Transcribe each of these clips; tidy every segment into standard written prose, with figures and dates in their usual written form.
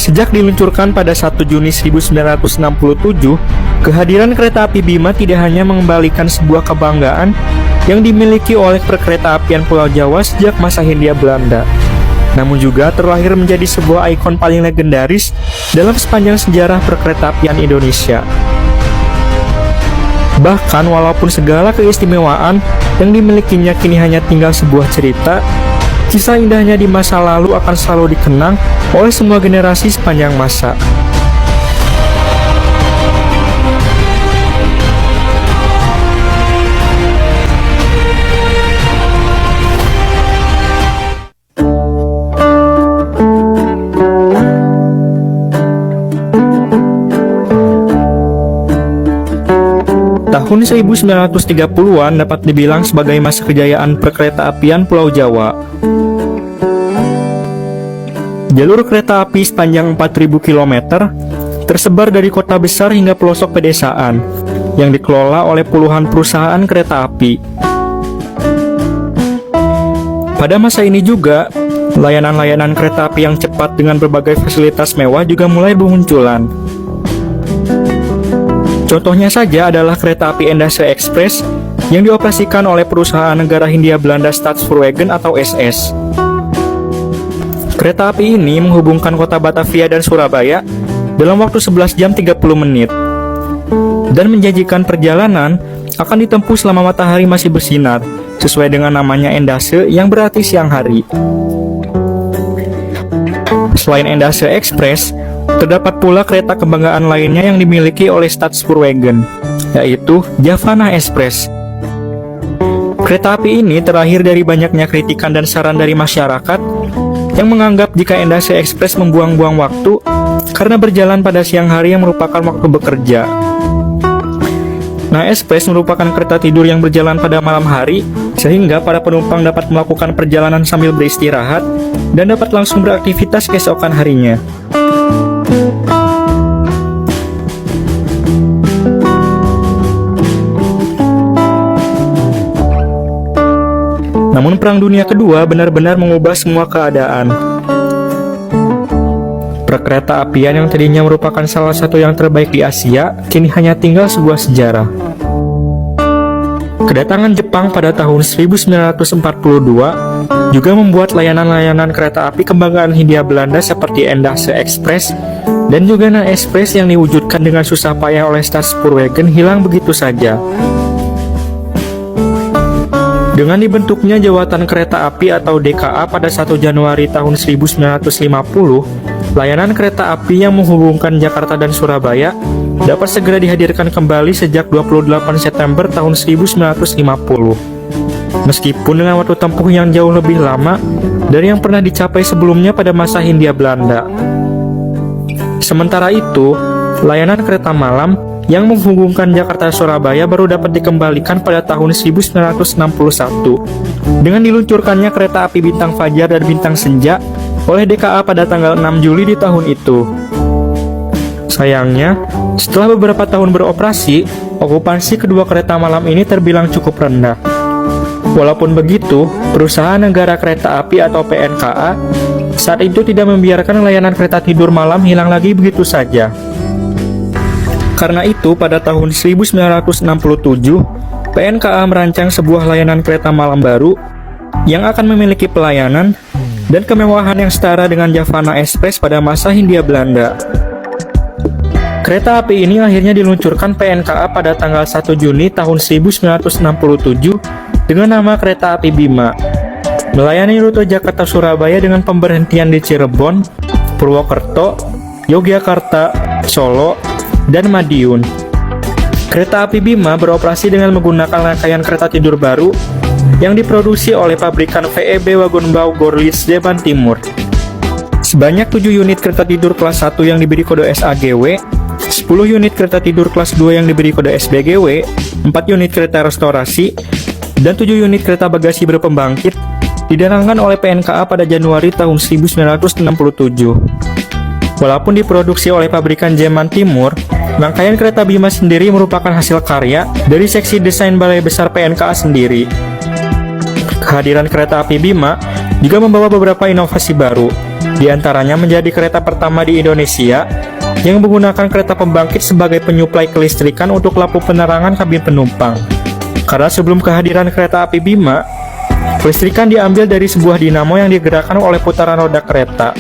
Sejak diluncurkan pada 1 Juni 1967, kehadiran kereta api Bima tidak hanya mengembalikan sebuah kebanggaan yang dimiliki oleh Perkeretaapian Pulau Jawa sejak masa Hindia Belanda, namun juga terlahir menjadi sebuah ikon paling legendaris dalam sepanjang sejarah perkeretaapian Indonesia. Bahkan walaupun segala keistimewaan yang dimilikinya kini hanya tinggal sebuah cerita, kisah indahnya di masa lalu akan selalu dikenang oleh semua generasi sepanjang masa. Tahun 1930-an dapat dibilang sebagai masa kejayaan perkeretaapian Pulau Jawa. Jalur kereta api sepanjang 4.000 km tersebar dari kota besar hingga pelosok pedesaan yang dikelola oleh puluhan perusahaan kereta api. Pada masa ini juga, layanan-layanan kereta api yang cepat dengan berbagai fasilitas mewah juga mulai bermunculan. Contohnya saja adalah kereta api Endase Express yang dioperasikan oleh perusahaan negara Hindia Belanda Stadspoorwegen atau SS. Kereta api ini menghubungkan kota Batavia dan Surabaya dalam waktu 11 jam 30 menit dan menjanjikan perjalanan akan ditempuh selama matahari masih bersinar, sesuai dengan namanya Endase yang berarti siang hari. Selain Endase Express, terdapat pula kereta kebanggaan lainnya yang dimiliki oleh Stadspoorwegen, yaitu Javana Express. Kereta api ini terlahir dari banyaknya kritikan dan saran dari masyarakat yang menganggap jika Endase Express membuang-buang waktu karena berjalan pada siang hari yang merupakan waktu bekerja. Nah, Express merupakan kereta tidur yang berjalan pada malam hari, sehingga para penumpang dapat melakukan perjalanan sambil beristirahat dan dapat langsung beraktivitas keesokan harinya. Namun Perang Dunia Kedua benar-benar mengubah semua keadaan. Perkeretaapian yang tadinya merupakan salah satu yang terbaik di Asia, kini hanya tinggal sebuah sejarah. Kedatangan Jepang pada tahun 1942 juga membuat layanan-layanan kereta api kebanggaan Hindia Belanda seperti Endase Express dan juga Na Express yang diwujudkan dengan susah payah oleh Stadspoorwegen hilang begitu saja. Dengan dibentuknya Jawatan Kereta Api atau DKA pada 1 Januari tahun 1950, layanan kereta api yang menghubungkan Jakarta dan Surabaya dapat segera dihadirkan kembali sejak 28 September tahun 1950. Meskipun dengan waktu tempuh yang jauh lebih lama dari yang pernah dicapai sebelumnya pada masa Hindia Belanda. Sementara itu, layanan kereta malam yang menghubungkan Jakarta Surabaya baru dapat dikembalikan pada tahun 1961 dengan diluncurkannya kereta api Bintang Fajar dan Bintang Senja oleh DKA pada tanggal 6 Juli di tahun itu. Sayangnya, setelah beberapa tahun beroperasi, okupansi kedua kereta malam ini terbilang cukup rendah. Walaupun begitu, Perusahaan Negara Kereta Api atau PNKA saat itu tidak membiarkan layanan kereta tidur malam hilang lagi begitu saja. Karena itu, pada tahun 1967, PNKA merancang sebuah layanan kereta malam baru yang akan memiliki pelayanan dan kemewahan yang setara dengan Javana Express pada masa Hindia Belanda. Kereta api ini akhirnya diluncurkan PNKA pada tanggal 1 Juni tahun 1967 dengan nama Kereta Api Bima, melayani rute Jakarta-Surabaya dengan pemberhentian di Cirebon, Purwokerto, Yogyakarta, Solo, dan Madiun. Kereta api Bima beroperasi dengan menggunakan rangkaian kereta tidur baru yang diproduksi oleh pabrikan VEB Wagonbau Gorlice Jeban Timur. Sebanyak 7 unit kereta tidur kelas 1 yang diberi kode SAGW, 10 unit kereta tidur kelas 2 yang diberi kode SBGW, 4 unit kereta restorasi, dan 7 unit kereta bagasi berpembangkit didatangkan oleh PNKA pada Januari tahun 1967. Walaupun diproduksi oleh pabrikan Jeban Timur, rangkaian kereta Bima sendiri merupakan hasil karya dari seksi desain Balai Besar PNKA sendiri. Kehadiran kereta api Bima juga membawa beberapa inovasi baru. Di antaranya menjadi kereta pertama di Indonesia yang menggunakan kereta pembangkit sebagai penyuplai kelistrikan untuk lampu penerangan kabin penumpang. Karena sebelum kehadiran kereta api Bima, kelistrikan diambil dari sebuah dinamo yang digerakkan oleh putaran roda kereta.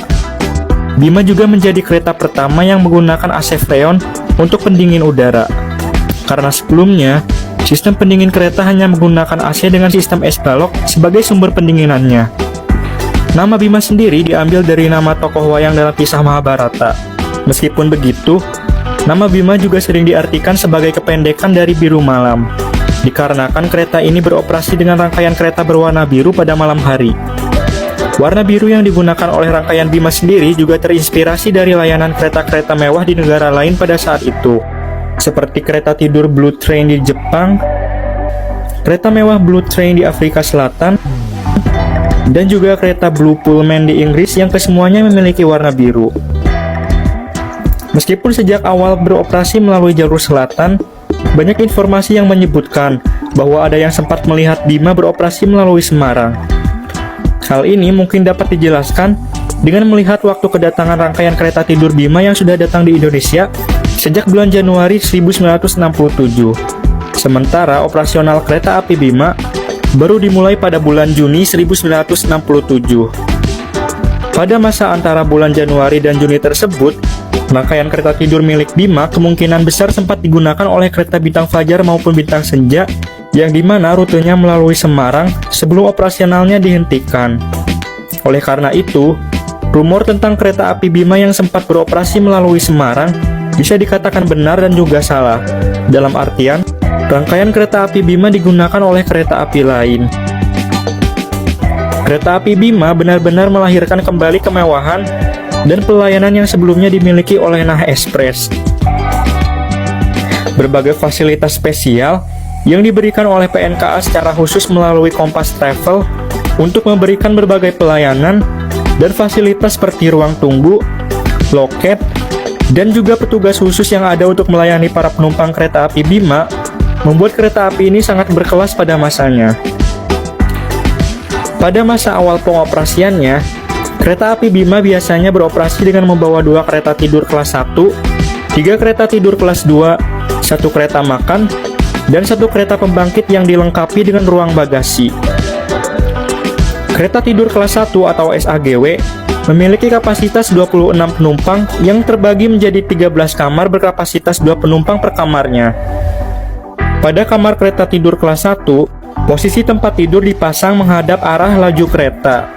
Bima juga menjadi kereta pertama yang menggunakan AC Freon untuk pendingin udara. Karena sebelumnya, sistem pendingin kereta hanya menggunakan AC dengan sistem es balok sebagai sumber pendinginannya. Nama Bima sendiri diambil dari nama tokoh wayang dalam kisah Mahabharata. Meskipun begitu, nama Bima juga sering diartikan sebagai kependekan dari biru malam, dikarenakan kereta ini beroperasi dengan rangkaian kereta berwarna biru pada malam hari. Warna biru yang digunakan oleh rangkaian Bima sendiri juga terinspirasi dari layanan kereta-kereta mewah di negara lain pada saat itu, seperti kereta tidur Blue Train di Jepang, kereta mewah Blue Train di Afrika Selatan, dan juga kereta Blue Pullman di Inggris yang kesemuanya memiliki warna biru. Meskipun sejak awal beroperasi melalui jalur selatan, banyak informasi yang menyebutkan bahwa ada yang sempat melihat Bima beroperasi melalui Semarang. Hal ini mungkin dapat dijelaskan dengan melihat waktu kedatangan rangkaian kereta tidur Bima yang sudah datang di Indonesia sejak bulan Januari 1967. Sementara operasional kereta api Bima baru dimulai pada bulan Juni 1967. Pada masa antara bulan Januari dan Juni tersebut, rangkaian kereta tidur milik Bima kemungkinan besar sempat digunakan oleh kereta Bintang Fajar maupun Bintang Senja, yang dimana rutenya melalui Semarang sebelum operasionalnya dihentikan. Oleh karena itu, rumor tentang kereta api Bima yang sempat beroperasi melalui Semarang bisa dikatakan benar dan juga salah, dalam artian rangkaian kereta api Bima digunakan oleh kereta api lain. Kereta api Bima benar-benar melahirkan kembali kemewahan dan pelayanan yang sebelumnya dimiliki oleh Nah Express. Berbagai fasilitas spesial yang diberikan oleh PNKA secara khusus melalui Kompas Travel untuk memberikan berbagai pelayanan dan fasilitas seperti ruang tunggu, loket, dan juga petugas khusus yang ada untuk melayani para penumpang kereta api Bima membuat kereta api ini sangat berkelas pada masanya. Pada masa awal pengoperasiannya, kereta api Bima biasanya beroperasi dengan membawa 2 kereta tidur kelas 1, 3 kereta tidur kelas 2, 1 kereta makan, dan 1 kereta pembangkit yang dilengkapi dengan ruang bagasi. Kereta tidur kelas 1 atau SAGW memiliki kapasitas 26 penumpang yang terbagi menjadi 13 kamar berkapasitas 2 penumpang per kamarnya. Pada kamar kereta tidur kelas 1, posisi tempat tidur dipasang menghadap arah laju kereta.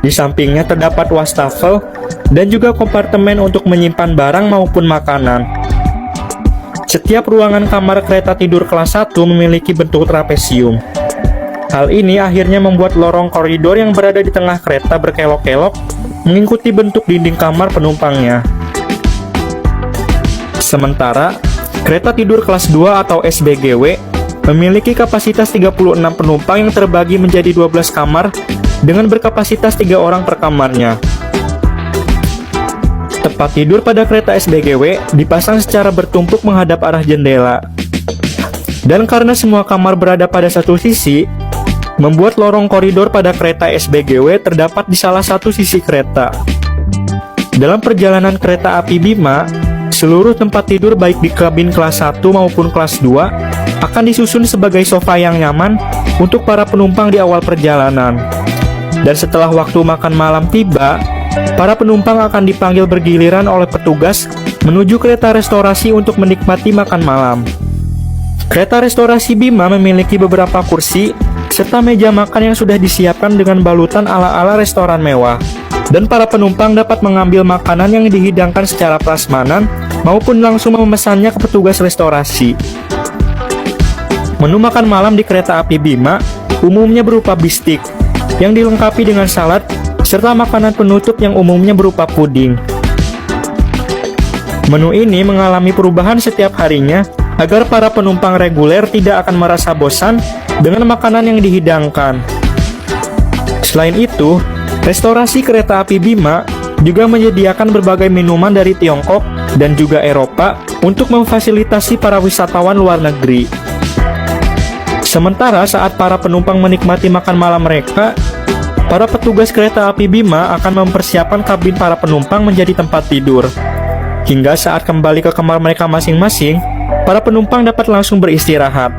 Di sampingnya terdapat wastafel dan juga kompartemen untuk menyimpan barang maupun makanan. Setiap ruangan kamar kereta tidur kelas 1 memiliki bentuk trapesium. Hal ini akhirnya membuat lorong koridor yang berada di tengah kereta berkelok-kelok mengikuti bentuk dinding kamar penumpangnya. Sementara, kereta tidur kelas 2 atau SBGW memiliki kapasitas 36 penumpang yang terbagi menjadi 12 kamar dengan berkapasitas 3 orang per kamarnya. Tempat tidur pada kereta SBGW dipasang secara bertumpuk menghadap arah jendela. Dan karena semua kamar berada pada satu sisi, membuat lorong koridor pada kereta SBGW terdapat di salah satu sisi kereta. Dalam perjalanan kereta api Bima, seluruh tempat tidur baik di kabin kelas 1 maupun kelas 2 akan disusun sebagai sofa yang nyaman untuk para penumpang di awal perjalanan. Dan setelah waktu makan malam tiba, para penumpang akan dipanggil bergiliran oleh petugas menuju kereta restorasi untuk menikmati makan malam. Kereta restorasi Bima memiliki beberapa kursi serta meja makan yang sudah disiapkan dengan balutan ala-ala restoran mewah. Dan para penumpang dapat mengambil makanan yang dihidangkan secara prasmanan maupun langsung memesannya ke petugas restorasi. Menu makan malam di kereta api Bima umumnya berupa bistik yang dilengkapi dengan salad serta makanan penutup yang umumnya berupa puding. Menu ini mengalami perubahan setiap harinya agar para penumpang reguler tidak akan merasa bosan dengan makanan yang dihidangkan. Selain itu, restorasi kereta api Bima juga menyediakan berbagai minuman dari Tiongkok dan juga Eropa untuk memfasilitasi para wisatawan luar negeri. Sementara saat para penumpang menikmati makan malam mereka, Para petugas kereta api Bima akan mempersiapkan kabin para penumpang menjadi tempat tidur. Hingga saat kembali ke kamar mereka masing-masing, para penumpang dapat langsung beristirahat.